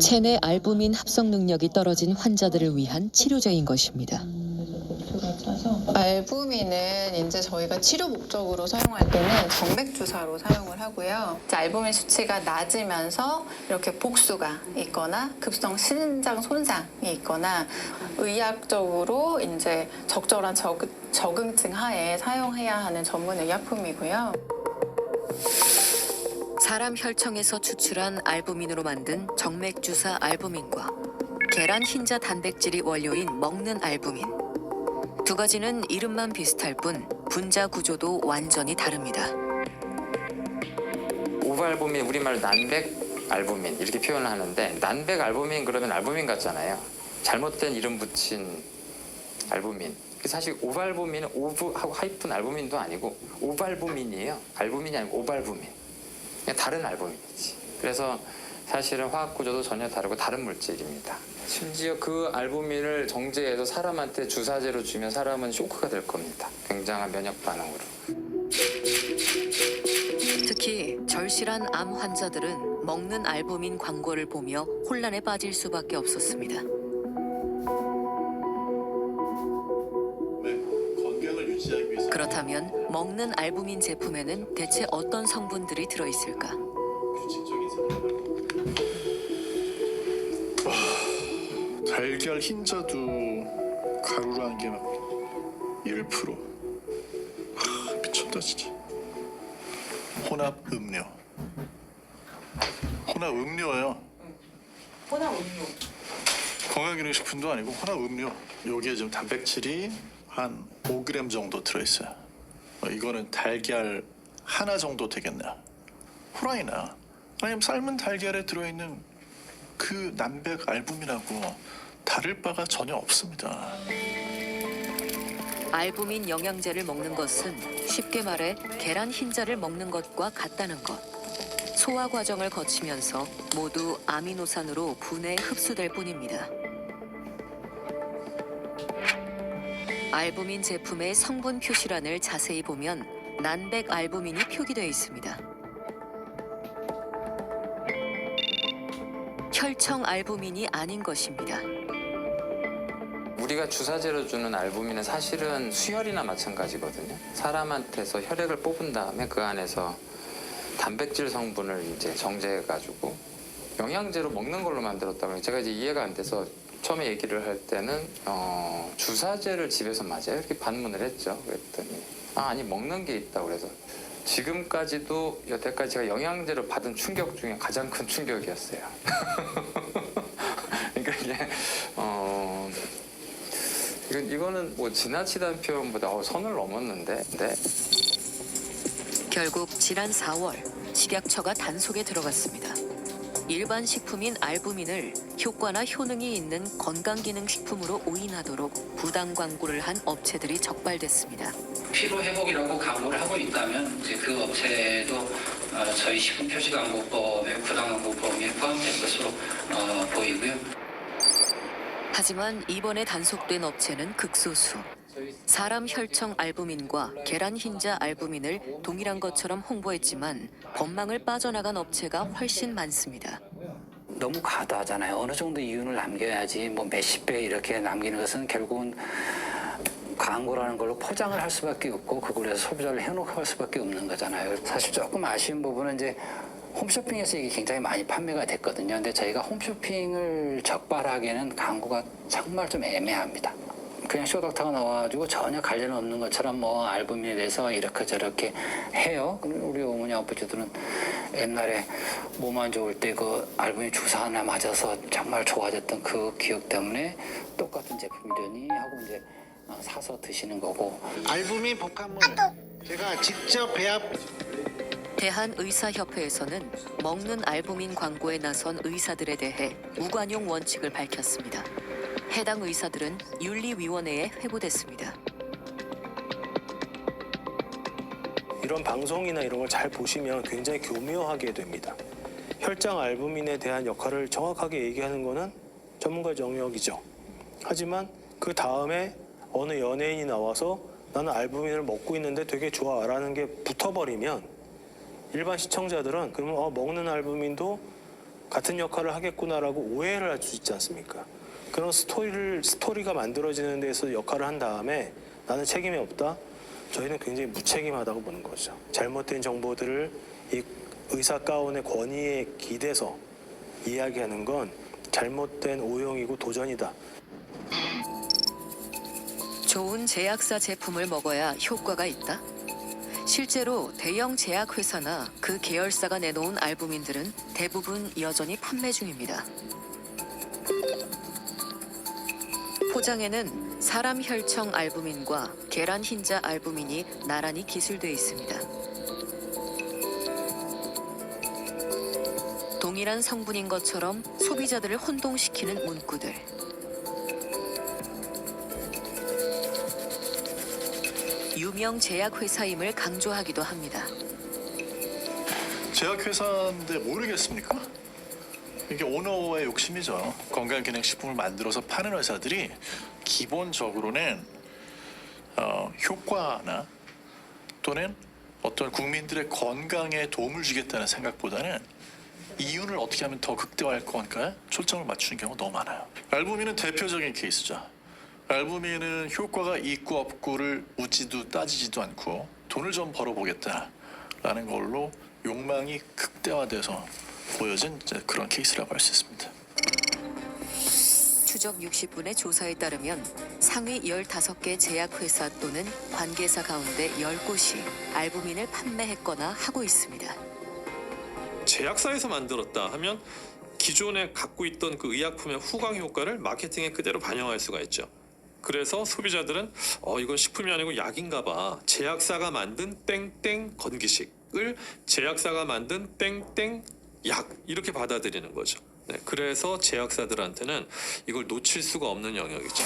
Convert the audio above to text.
체내 알부민 합성 능력이 떨어진 환자들을 위한 치료제인 것입니다. 알부민은 이제 저희가 치료 목적으로 사용할 때는 정맥 주사로 사용을 하고요. 이제 알부민 수치가 낮으면서 이렇게 복수가 있거나 급성 신장 손상이 있거나 의학적으로 이제 적절한 적응증 하에 사용해야 하는 전문 의약품이고요. 사람 혈청에서 추출한 알부민으로 만든 정맥 주사 알부민과 계란 흰자 단백질이 원료인 먹는 알부민. 두 가지는 이름만 비슷할 뿐 분자 구조도 완전히 다릅니다. 오발부민, 우리말로 난백 알부민 이렇게 표현을 하는데, 난백 알부민 그러면 알부민 같잖아요. 잘못된 이름 붙인 알부민. 사실 오발부민은 오브하고 하이픈 알부민도 아니고 오발부민이에요. 알부민이 아니고 오발부민. 그냥 다른 알부민이지. 그래서 사실은 화학 구조도 전혀 다르고 다른 물질입니다. 심지어 그 알부민을 정제해서 사람한테 주사제로 주면 사람은 쇼크가 될 겁니다. 굉장한 면역 반응으로. 특히 절실한 암 환자들은 먹는 알부민 광고를 보며 혼란에 빠질 수밖에 없었습니다. 건강을 유지하기 위해서 그렇다면 먹는 알부민 제품에는 대체 어떤 성분들이 들어있을까? 규칙적인 생활을 달걀 흰자도 가루라는 게 막 1%. 미쳤다 진짜. 혼합 음료. 혼합 음료예요. 혼합 음료. 건강기능식품도 아니고 혼합 음료. 여기에 지금 단백질이 한 5g 정도 들어있어요. 이거는 달걀 하나 정도 되겠네요. 후라이나 아니면 삶은 달걀에 들어있는 그 난백 알부민하고 다를 바가 전혀 없습니다. 알부민 영양제를 먹는 것은 쉽게 말해 계란 흰자를 먹는 것과 같다는 것. 소화 과정을 거치면서 모두 아미노산으로 분해 흡수될 뿐입니다. 알부민 제품의 성분 표시란을 자세히 보면 난백 알부민이 표기되어 있습니다. 혈청 알부민이 아닌 것입니다. 우리가 주사제로 주는 알부민은 사실은 수혈이나 마찬가지거든요. 사람한테서 혈액을 뽑은 다음에 그 안에서 단백질 성분을 이제 정제해가지고 영양제로 먹는 걸로 만들었다고 해요. 제가 이제 이해가 안 돼서 처음에 얘기를 할 때는 주사제를 집에서 맞아요? 이렇게 반문을 했죠. 그랬더니 아니 먹는 게 있다고 그래서 지금까지도 여태까지 제가 영양제를 받은 충격 중에 가장 큰 충격이었어요. 그러니까 이게 이거는 뭐 지나치다는 표현보다 선을 넘었는데. 네. 결국 지난 4월 식약처가 단속에 들어갔습니다. 일반 식품인 알부민을 효과나 효능이 있는 건강기능식품으로 오인하도록 부당 광고를 한 업체들이 적발됐습니다. 피로 회복이라고 광고를 하고 있다면 이제 그 업체도 저희 식품표시광고법의 부당광고범위에 포함될 것으로 보이고요. 하지만 이번에 단속된 업체는 극소수. 사람 혈청 알부민과 계란 흰자 알부민을 동일한 것처럼 홍보했지만 법망을 빠져나간 업체가 훨씬 많습니다. 너무 과도하잖아요. 어느 정도 이윤을 남겨야지 뭐 몇십 배 이렇게 남기는 것은 결국은 광고라는 걸로 포장을 할 수밖에 없고 그걸 해서 소비자를 해놓고 할 수밖에 없는 거잖아요. 사실 조금 아쉬운 부분은 이제 홈쇼핑에서 이게 굉장히 많이 판매가 됐거든요. 근데 저희가 홈쇼핑을 적발하기에는 광고가 정말 좀 애매합니다. 그냥 쇼닥터가 나와가지고 전혀 관련 없는 것처럼 뭐 알부민에 대해서 이렇게 저렇게 해요. 우리 어머니 아버지들은 옛날에 몸 안 좋을 때 그 알부민 주사 하나 맞아서 정말 좋아졌던 그 기억 때문에 똑같은 제품이더니 하고 이제 사서 드시는 거고. 알부민 복합물 제가 직접 배합. 대한의사협회에서는 먹는 알부민 광고에 나선 의사들에 대해 무관용 원칙을 밝혔습니다. 해당 의사들은 윤리위원회에 회부됐습니다. 이런 방송이나 이런 걸 잘 보시면 굉장히 교묘하게 됩니다. 혈장 알부민에 대한 역할을 정확하게 얘기하는 것은 전문가의 영역이죠. 하지만 그 다음에 어느 연예인이 나와서 나는 알부민을 먹고 있는데 되게 좋아라는 게 붙어버리면 일반 시청자들은 그러면 먹는 알부민도 같은 역할을 하겠구나라고 오해를 할 수 있지 않습니까? 그런 스토리가 만들어지는 데서 역할을 한 다음에 나는 책임이 없다? 저희는 굉장히 무책임하다고 보는 거죠. 잘못된 정보들을 이 의사 가운의 권위에 기대서 이야기하는 건 잘못된 오용이고 도전이다. 좋은 제약사 제품을 먹어야 효과가 있다? 실제로 대형 제약회사나 그 계열사가 내놓은 알부민들은 대부분 여전히 판매 중입니다. 포장에는 사람 혈청 알부민과 계란 흰자 알부민이 나란히 기술돼 있습니다. 동일한 성분인 것처럼 소비자들을 혼동시키는 문구들. 유명 제약회사임을 강조하기도 합니다. 제약회사인데 모르겠습니까? 이게 오너의 욕심이죠. 건강기능식품을 만들어서 파는 회사들이 기본적으로는 효과나 또는 어떤 국민들의 건강에 도움을 주겠다는 생각보다는 이윤을 어떻게 하면 더 극대화할 건가에 초점을 맞추는 경우가 너무 많아요. 알부민은 대표적인 케이스죠. 알부민은 효과가 있고 없고를 묻지도 따지지도 않고 돈을 좀 벌어보겠다라는 걸로 욕망이 극대화돼서 보여진 그런 케이스라고 할 수 있습니다. 추적 60분의 조사에 따르면 상위 15개 제약회사 또는 관계사 가운데 10곳이 알부민을 판매했거나 하고 있습니다. 제약사에서 만들었다 하면 기존에 갖고 있던 그 의약품의 후광 효과를 마케팅에 그대로 반영할 수가 있죠. 그래서 소비자들은 이건 식품이 아니고 약인가 봐. 제약사가 만든 땡땡 건기식을 제약사가 만든 땡땡 약 이렇게 받아들이는 거죠. 네, 그래서 제약사들한테는 이걸 놓칠 수가 없는 영역이죠.